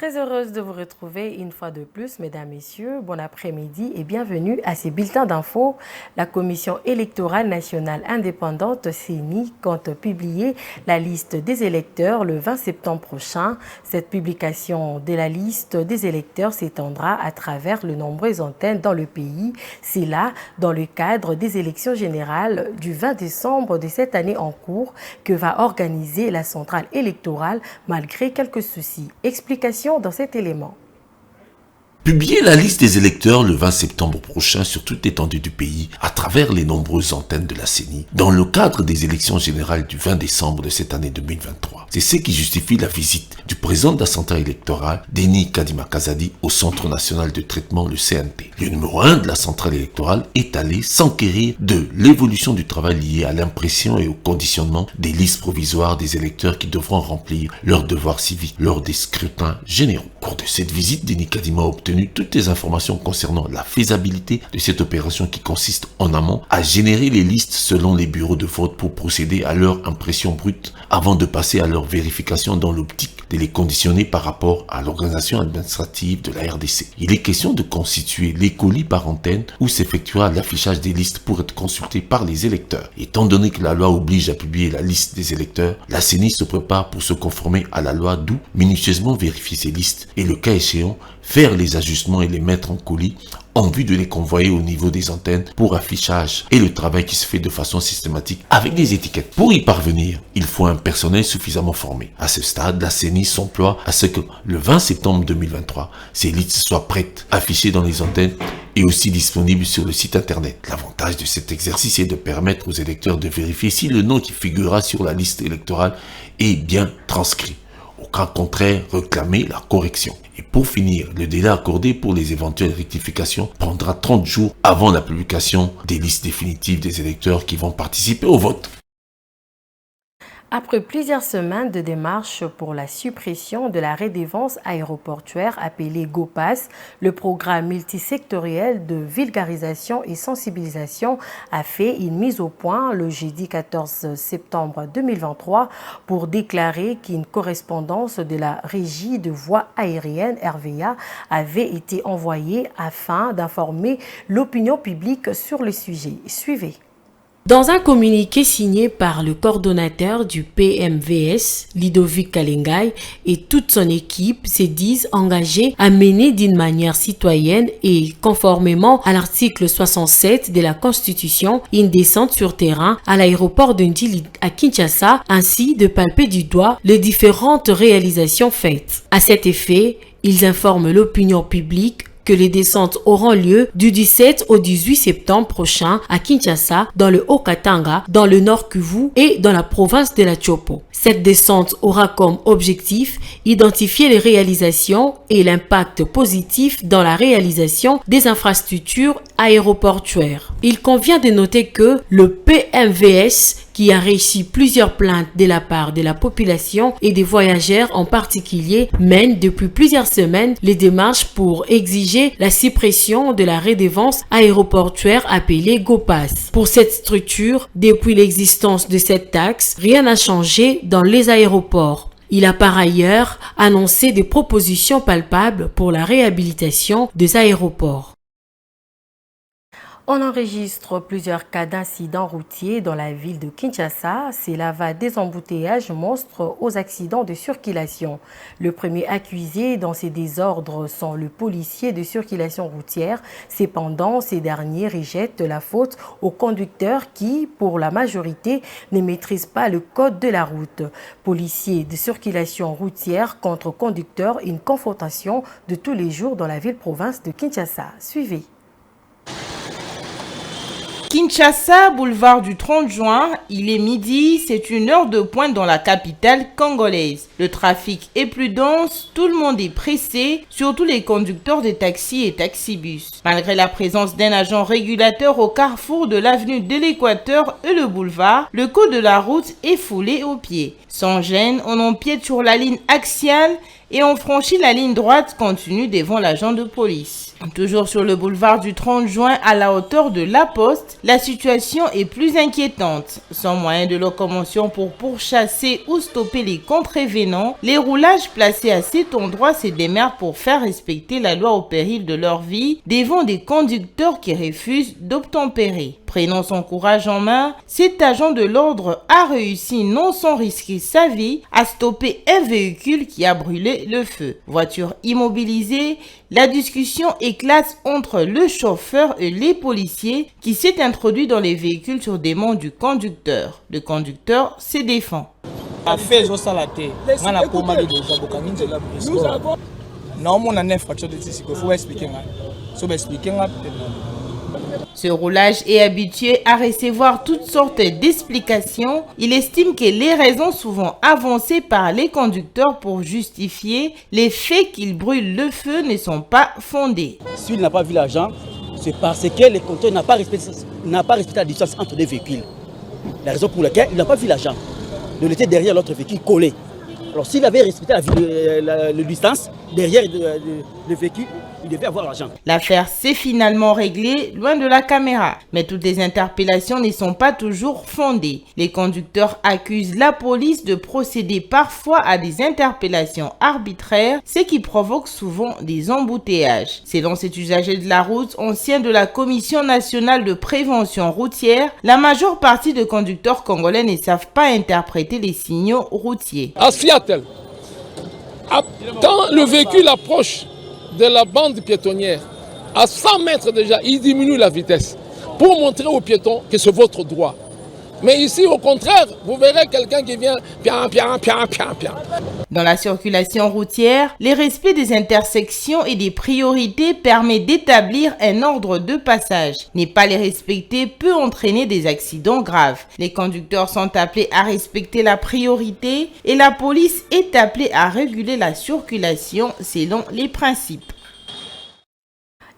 Très heureuse de vous retrouver une fois de plus, mesdames, messieurs. Bon après-midi et bienvenue à ces bulletins d'infos. La Commission électorale nationale indépendante, CENI, compte publier la liste des électeurs le 20 septembre prochain. Cette publication de la liste des électeurs s'étendra à travers de nombreuses antennes dans le pays. C'est là, dans le cadre des élections générales du 20 décembre de cette année en cours, que va organiser la centrale électorale malgré quelques soucis. Explication dans cet élément. Publier la liste des électeurs le 20 septembre prochain sur toute l'étendue du pays à travers les nombreuses antennes de la CENI dans le cadre des élections générales du 20 décembre de cette année 2023. C'est ce qui justifie la visite du président de la centrale électorale, Denis Kadima Kazadi, au Centre national de traitement, le CNT. Le numéro 1 de la centrale électorale est allé s'enquérir de l'évolution du travail lié à l'impression et au conditionnement des listes provisoires des électeurs qui devront remplir leurs devoirs civiques lors des scrutins généraux. Au cours de cette visite, Denis Kadima a obtenu toutes les informations concernant la faisabilité de cette opération qui consiste en amont à générer les listes selon les bureaux de vote pour procéder à leur impression brute avant de passer à leur vérification dans l'optique de les conditionner par rapport à l'organisation administrative de la RDC. Il est question de constituer les colis par antenne où s'effectuera l'affichage des listes pour être consulté par les électeurs. Étant donné que la loi oblige à publier la liste des électeurs, la CENI se prépare pour se conformer à la loi, d'où minutieusement vérifier ces listes et le cas échéant faire les ajustements et les mettre en colis en vue de les convoyer au niveau des antennes pour affichage et le travail qui se fait de façon systématique avec des étiquettes. Pour y parvenir, il faut un personnel suffisamment formé. À ce stade, la CENI s'emploie à ce que le 20 septembre 2023, ces listes soient prêtes, affichées dans les antennes et aussi disponibles sur le site internet. L'avantage de cet exercice est de permettre aux électeurs de vérifier si le nom qui figurera sur la liste électorale est bien transcrit. Au cas contraire, réclamer la correction. Et pour finir, le délai accordé pour les éventuelles rectifications prendra 30 jours avant la publication des listes définitives des électeurs qui vont participer au vote. Après plusieurs semaines de démarches pour la suppression de la redevance aéroportuaire appelée GOPAS, le programme multisectoriel de vulgarisation et sensibilisation a fait une mise au point le jeudi 14 septembre 2023 pour déclarer qu'une correspondance de la Régie de voies aériennes RVA avait été envoyée afin d'informer l'opinion publique sur le sujet. Suivez. Dans un communiqué signé par le coordonnateur du PMVS, Ludovic Kalengay, et toute son équipe se disent engagés à mener d'une manière citoyenne et conformément à l'article 67 de la Constitution une descente sur terrain à l'aéroport de Ndili à Kinshasa, ainsi de palper du doigt les différentes réalisations faites. À cet effet, ils informent l'opinion publique que les descentes auront lieu du 17 au 18 septembre prochain à Kinshasa, dans le Haut-Katanga, dans le Nord Kivu et dans la province de la Tchopo. Cette descente aura comme objectif identifier les réalisations et l'impact positif dans la réalisation des infrastructures aéroportuaires. Il convient de noter que le PMVS, qui a reçu plusieurs plaintes de la part de la population et des voyageurs en particulier, mène depuis plusieurs semaines les démarches pour exiger la suppression de la redevance aéroportuaire appelée GOPAS. Pour cette structure, depuis l'existence de cette taxe, rien n'a changé dans les aéroports. Il a par ailleurs annoncé des propositions palpables pour la réhabilitation des aéroports. On enregistre plusieurs cas d'incidents routiers dans la ville de Kinshasa. Cela va des embouteillages monstres aux accidents de circulation. Le premier accusé dans ces désordres sont le policier de circulation routière. Cependant, ces derniers rejettent la faute aux conducteurs qui, pour la majorité, ne maîtrisent pas le code de la route. Policiers de circulation routière contre conducteurs, une confrontation de tous les jours dans la ville-province de Kinshasa. Suivez. Kinshasa, boulevard du 30 juin, il est midi, c'est une heure de pointe dans la capitale congolaise. Le trafic est plus dense, tout le monde est pressé, surtout les conducteurs de taxis et taxibus. Malgré la présence d'un agent régulateur au carrefour de l'avenue de l'Équateur et le boulevard, le code de la route est foulé aux pieds. Sans gêne, on empiète sur la ligne axiale et ont franchi la ligne droite contenue devant l'agent de police. Toujours sur le boulevard du 30 juin à la hauteur de La Poste, la situation est plus inquiétante. Sans moyen de locomotion pour pourchasser ou stopper les contrevenants, les roulages placés à cet endroit se démerdent pour faire respecter la loi au péril de leur vie devant des conducteurs qui refusent d'obtempérer. Prenant son courage en main, cet agent de l'ordre a réussi, non sans risquer sa vie, à stopper un véhicule qui a brûlé le feu. Voiture immobilisée, la discussion éclate entre le chauffeur et les policiers qui s'est introduit dans les véhicules sur demande du conducteur. Le conducteur se défend. Ce roulage est habitué à recevoir toutes sortes d'explications. Il estime que les raisons souvent avancées par les conducteurs pour justifier les faits qu'ils brûlent le feu ne sont pas fondées. S'il n'a pas vu l'agent, c'est parce que le conducteur n'a pas respecté la distance entre les véhicules. La raison pour laquelle il n'a pas vu l'agent. Il était derrière l'autre véhicule collé. Alors s'il avait respecté la distance derrière le véhicule, il devait avoir l'agent. L'affaire s'est finalement réglée loin de la caméra. Mais toutes les interpellations ne sont pas toujours fondées. Les conducteurs accusent la police de procéder parfois à des interpellations arbitraires, ce qui provoque souvent des embouteillages. Selon cet usager de la route, ancien de la Commission nationale de prévention routière, la majeure partie des conducteurs congolais ne savent pas interpréter les signaux routiers. À Seattle, quand le véhicule approche de la bande piétonnière, à 100 mètres déjà, il diminue la vitesse pour montrer aux piétons que c'est votre droit. Mais ici, au contraire, vous verrez quelqu'un qui vient pian. Dans la circulation routière, le respect des intersections et des priorités permet d'établir un ordre de passage. Ne pas les respecter peut entraîner des accidents graves. Les conducteurs sont appelés à respecter la priorité et la police est appelée à réguler la circulation selon les principes.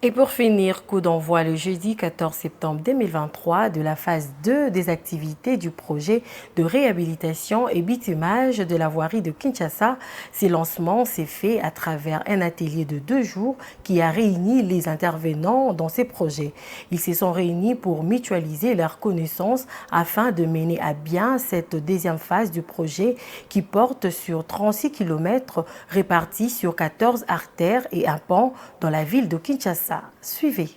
Et pour finir, coup d'envoi le jeudi 14 septembre 2023 de la phase 2 des activités du projet de réhabilitation et bitumage de la voirie de Kinshasa. Ce lancement s'est fait à travers un atelier de 2 jours qui a réuni les intervenants dans ces projets. Ils se sont réunis pour mutualiser leurs connaissances afin de mener à bien cette deuxième phase du projet qui porte sur 36 km répartis sur 14 artères et un pont dans la ville de Kinshasa. Suivez.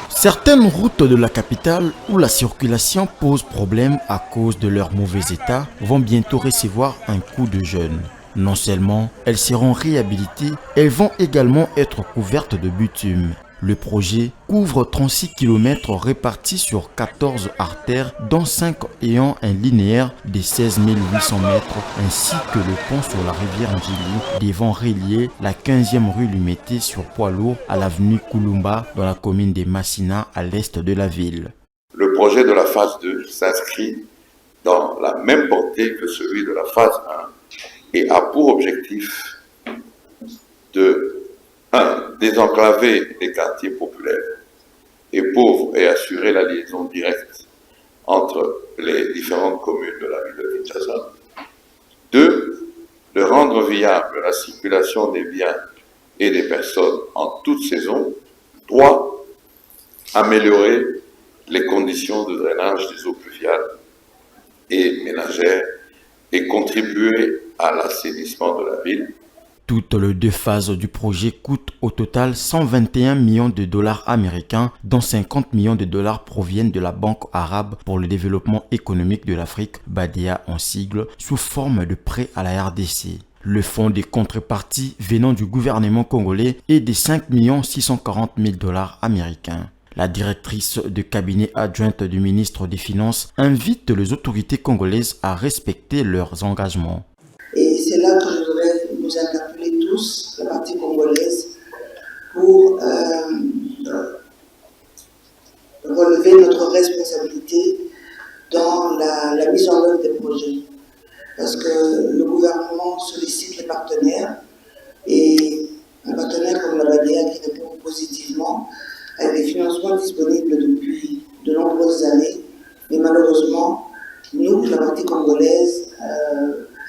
Certaines routes de la capitale où la circulation pose problème à cause de leur mauvais état vont bientôt recevoir un coup de jeune. Non seulement elles seront réhabilitées, elles vont également être couvertes de bitume. Le projet couvre 36 km répartis sur 14 artères, dont 5 ayant un linéaire de 16 800 mètres, ainsi que le pont sur la rivière Njili, devant relier la 15e rue Lumété sur poids lourd à l'avenue Kulumba dans la commune de Massina à l'est de la ville. Le projet de la phase 2 s'inscrit dans la même portée que celui de la phase 1 et a pour objectif de 1. Désenclaver les quartiers populaires et pauvres et assurer la liaison directe entre les différentes communes de la ville de Kinshasa. 2. De rendre viable la circulation des biens et des personnes en toute saison. 3. Améliorer les conditions de drainage des eaux pluviales et ménagères et contribuer à l'assainissement de la ville. Toutes les 2 phases du projet coûtent au total 121 millions de dollars américains, dont 50 millions de dollars proviennent de la Banque arabe pour le développement économique de l'Afrique, BADEA en sigle, sous forme de prêt à la RDC. Le fonds des contreparties venant du gouvernement congolais est de 5 640 000 dollars américains. La directrice de cabinet adjointe du ministre des Finances invite les autorités congolaises à respecter leurs engagements. Et c'est là que je voudrais nous interpeller tous, la partie congolaise, pour relever notre responsabilité dans la mise en œuvre des projets. Parce que le gouvernement sollicite les partenaires et un partenaire comme la BADEA qui répond positivement avec des financements disponibles depuis de nombreuses années. Mais malheureusement, nous, la partie congolaise,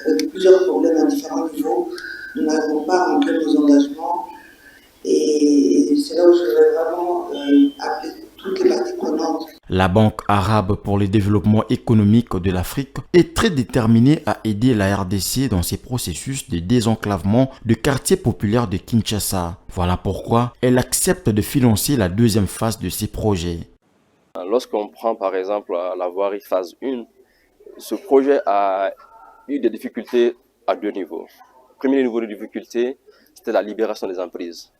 avec plusieurs problèmes c'est là où je voudrais vraiment appeler toutes les parties prenantes. La Banque arabe pour le développement économique de l'Afrique est très déterminée à aider la RDC dans ses processus de désenclavement de quartiers populaires de Kinshasa. Voilà pourquoi elle accepte de financer la deuxième phase de ces projets. Lorsqu'on prend par exemple la voirie phase 1, ce projet a eu des difficultés à deux niveaux. Le premier niveau de difficulté, c'était la libération des emprises,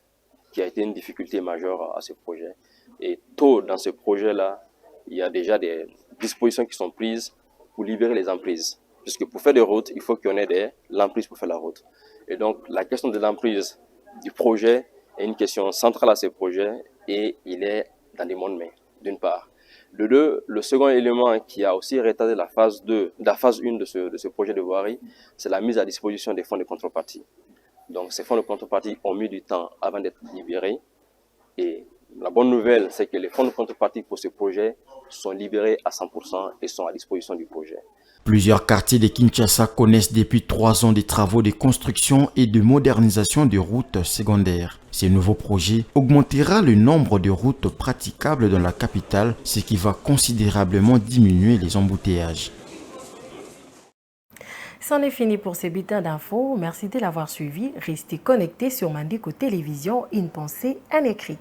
qui a été une difficulté majeure à ce projet. Et tôt dans ce projet-là, il y a déjà des dispositions qui sont prises pour libérer les emprises. Puisque pour faire des routes, il faut qu'il y en ait de l'emprise pour faire la route. Et donc, la question de l'emprise du projet est une question centrale à ce projet et il est dans des bonnes mains, d'une part. De deux, le second élément qui a aussi retardé la phase 1 de ce projet de voirie, c'est la mise à disposition des fonds de contrepartie. Donc, ces fonds de contrepartie ont mis du temps avant d'être libérés. Et la bonne nouvelle, c'est que les fonds de contrepartie pour ce projet sont libérés à 100% et sont à disposition du projet. Plusieurs quartiers de Kinshasa connaissent depuis 3 ans des travaux de construction et de modernisation de routes secondaires. Ce nouveau projet augmentera le nombre de routes praticables dans la capitale, ce qui va considérablement diminuer les embouteillages. C'en est fini pour ces bulletins d'infos. Merci de l'avoir suivi. Restez connectés sur Mandiko Télévision. Une pensée, un écrit.